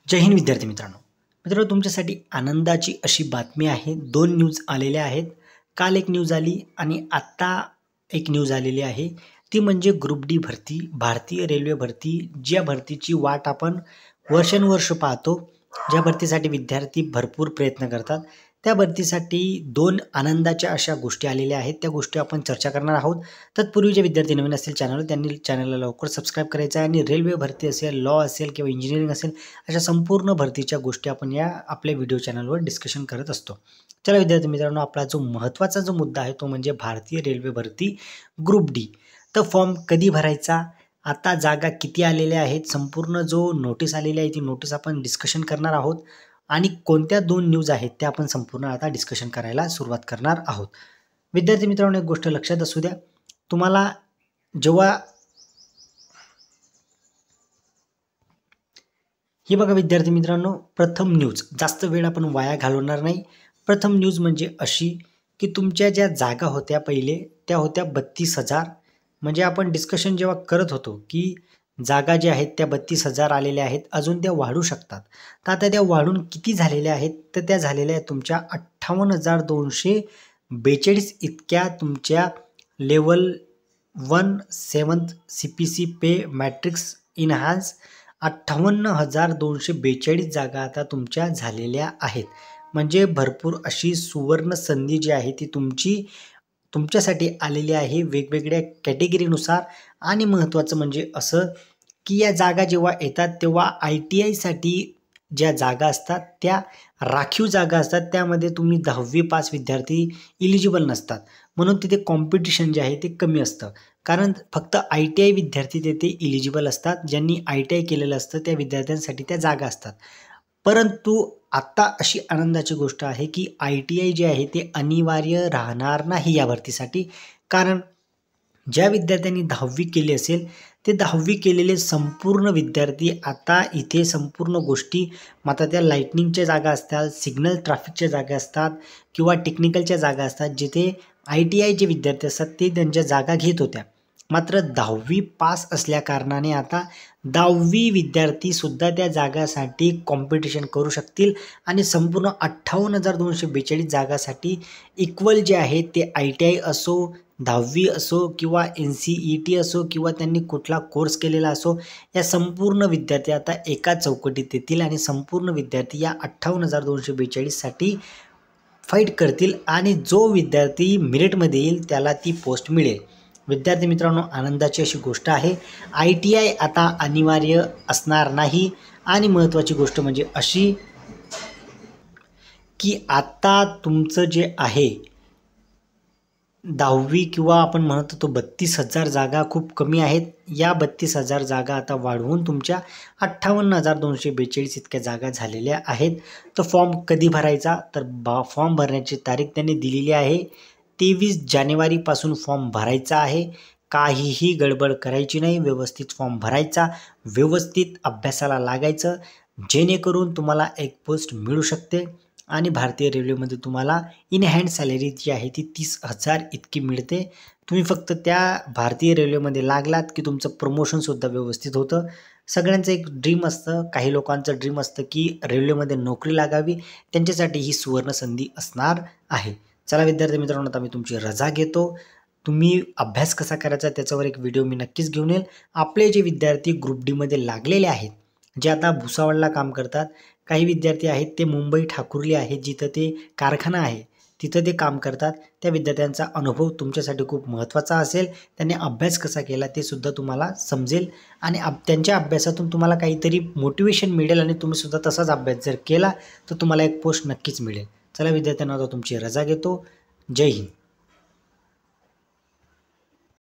जय हिंद विद्यार्थी मित्रांनो, तुमच्यासाठी आनंदाची अशी बातमी आहे। दोन न्यूज आलेल्या आहेत। काल एक न्यूज आली आणि आत्ता एक न्यूज आलेली आहे। ती म्हणजे ग्रुप डी भरती, भारतीय रेल्वे भरती, ज्या भरतीची वाट आपण वर्षानुवर्ष पाहतो, ज्या भरतीसाठी विद्यार्थी भरपूर प्रयत्न करतात, त्या भरतीसाठी दोन आनंदाच्या अशा गोष्टी आलेल्या आहेत। त्या गोष्टी आपण चर्चा करणार आहोत। तत्पूर्वी जे विद्यार्थी नवीन असतील चॅनल, त्यांनी चॅनलला लवकर सबस्क्राईब करायचं आहे आणि रेल्वे भरती असेल, लॉ असेल किंवा इंजिनिअरिंग असेल, अशा संपूर्ण भरतीच्या गोष्टी आपण या आपल्या व्हिडिओ चॅनलवर डिस्कशन करत असतो। चला विद्यार्थी मित्रांनो, आपला जो महत्त्वाचा जो मुद्दा आहे तो म्हणजे भारतीय रेल्वे भरती ग्रुप डी। तर फॉर्म कधी भरायचा, आता जागा किती आलेल्या आहेत, संपूर्ण जो नोटीस आलेली आहे ती नोटीस आपण डिस्कशन करणार आहोत आणि कोणत्या दोन न्यूज आहेत त्या आपण संपूर्ण आता डिस्कशन करायला सुरुवात करणार आहोत। विद्यार्थी मित्रांनो, एक गोष्ट लक्षात असू द्या, तुम्हाला जेव्हा हे बघा विद्यार्थी मित्रांनो, प्रथम न्यूज, जास्त वेळ आपण वाया घालवणार नाही। प्रथम न्यूज म्हणजे अशी की तुमच्या ज्या जागा होत्या पहिले त्या होत्या 32,000, म्हणजे आपण डिस्कशन जेव्हा करत होतो की जागा ज्या आहेत त्या 32,000 आलेल्या आहेत, अजून त्या वाढू शकतात। तर आता त्या वाढून किती झालेल्या आहेत, तर त्या झालेल्या आहेत तुमच्या 58,242 इतक्या तुमच्या लेवल 1 7th CPC पे मॅट्रिक्स इनहान्स 58,242 जागा आता तुमच्या झालेल्या आहेत। म्हणजे भरपूर अशी सुवर्ण संधी जी आहे ती तुमच्यासाठी आलेली आहे वेगवेगळ्या कॅटेगरीनुसार। आणि महत्त्वाचं म्हणजे असं की या जागा जेव्हा येतात तेव्हा ITI साठी ज्या जागा असतात त्या राखीव जागा असतात, त्यामध्ये तुम्ही 10वी पास विद्यार्थी इलिजिबल नसतात, म्हणून तिथे कॉम्पिटिशन जे आहे ते कमी असतं। कारण फक्त ITI विद्यार्थी तिथे इलिजिबल असतात, ज्यांनी ITI केलेलं असतं त्या विद्यार्थ्यांसाठी त्या जागा असतात। परंतु आता अशी आनंदाची गोष्ट आहे की ITI जे आहे ते अनिवार्य राहणार नाही या भरतीसाठी। कारण ज्या विद्यार्थ्यांनी 10वी केली असेल ते 10वी केलेले संपूर्ण विद्यार्थी आता इथे संपूर्ण गोष्टी, आता त्या लाईटनिंगच्या जागा असतात, सिग्नल ट्रॅफिकच्या जागा असतात किंवा टेक्निकलच्या जागा असतात, जिथे ITI जे विद्यार्थी असतात ते त्यांच्या जागा घेत होत्या। मात्र 10वी पास असल्या कारणाने आता 10वी विद्यार्थी सुद्धा त्या जागासाठी कॉम्पिटिशन करू शकतील आणि संपूर्ण 58,242 जागासाठी इक्वल जे आहे ते ITI असो, 10वी असो किंवा NCET असो किंवा त्यांनी कुठला कोर्स केलेला असो, या संपूर्ण विद्यार्थी आता एका चौकटीत येतील आणि संपूर्ण विद्यार्थी या 58,242 साठी फाईट करतील आणि जो विद्यार्थी मेरिटमध्ये येईल त्याला ती पोस्ट मिळेल। विद्यार्थी मित्रांनो, आनंदाची अशी गोष्ट आहे, ITI आता अनिवार्य असणार नाही। आणि महत्त्वाची गोष्ट म्हणजे अशी की आता तुमचं जे आहे 10वी किंवा आपण म्हणतो तो 32,000 जागा खूप कमी आहेत, या 32,000 जागा आता वाढवून तुमच्या 58,242 इतक्या जागा झालेल्या आहेत। तर फॉर्म कधी भरायचा, तर फॉर्म भरण्याची तारीख त्यांनी दिलेली आहे 23 जानेवारीपासून फॉर्म भरायचा आहे। काहीही गडबड करायची नाही, व्यवस्थित फॉर्म भरायचा, व्यवस्थित अभ्यासाला लागायचं, जेणेकरून तुम्हाला एक पोस्ट मिळू शकते आणि भारतीय रेल्वेमध्ये तुम्हाला इन हँड सॅलरी जी आहे ती 30,000 इतकी मिळते। तुम्ही फक्त त्या भारतीय रेल्वेमध्ये लागलात की तुमचं प्रमोशनसुद्धा व्यवस्थित होतं। सगळ्यांचं एक ड्रीम असतं, काही लोकांचं ड्रीम असतं की रेल्वेमध्ये नोकरी लागावी, त्यांच्यासाठी ही सुवर्ण संधी असणार आहे। चला विद्यार्थी मित्रांनो, आता मी तुमची रजा घेतो। तुम्ही अभ्यास कसा करायचा त्याच्यावर एक व्हिडिओ मी नक्कीच घेऊन येईल। आपले जे विद्यार्थी ग्रुप डीमध्ये लागलेले आहेत, जे आता भुसावळला काम करतात, काही विद्यार्थी आहेत ते मुंबई ठाकुर्ली आहेत जिथं ते कारखाना आहे तिथं ते काम करतात, त्या विद्यार्थ्यांचा अनुभव तुमच्यासाठी खूप महत्त्वाचा असेल। त्यांनी अभ्यास कसा केला ते सुद्धा तुम्हाला समजेल आणि त्यांच्या अभ्यासातून तुम्हाला काहीतरी मोटिवेशन मिळेल आणि तुम्ही सुद्धा तसाच अभ्यास जर केला तर तुम्हाला एक पोस्ट नक्कीच मिळेल। चला विद्यार्थ्यांना, आता तुमची रजा घेतो। जय हिंद।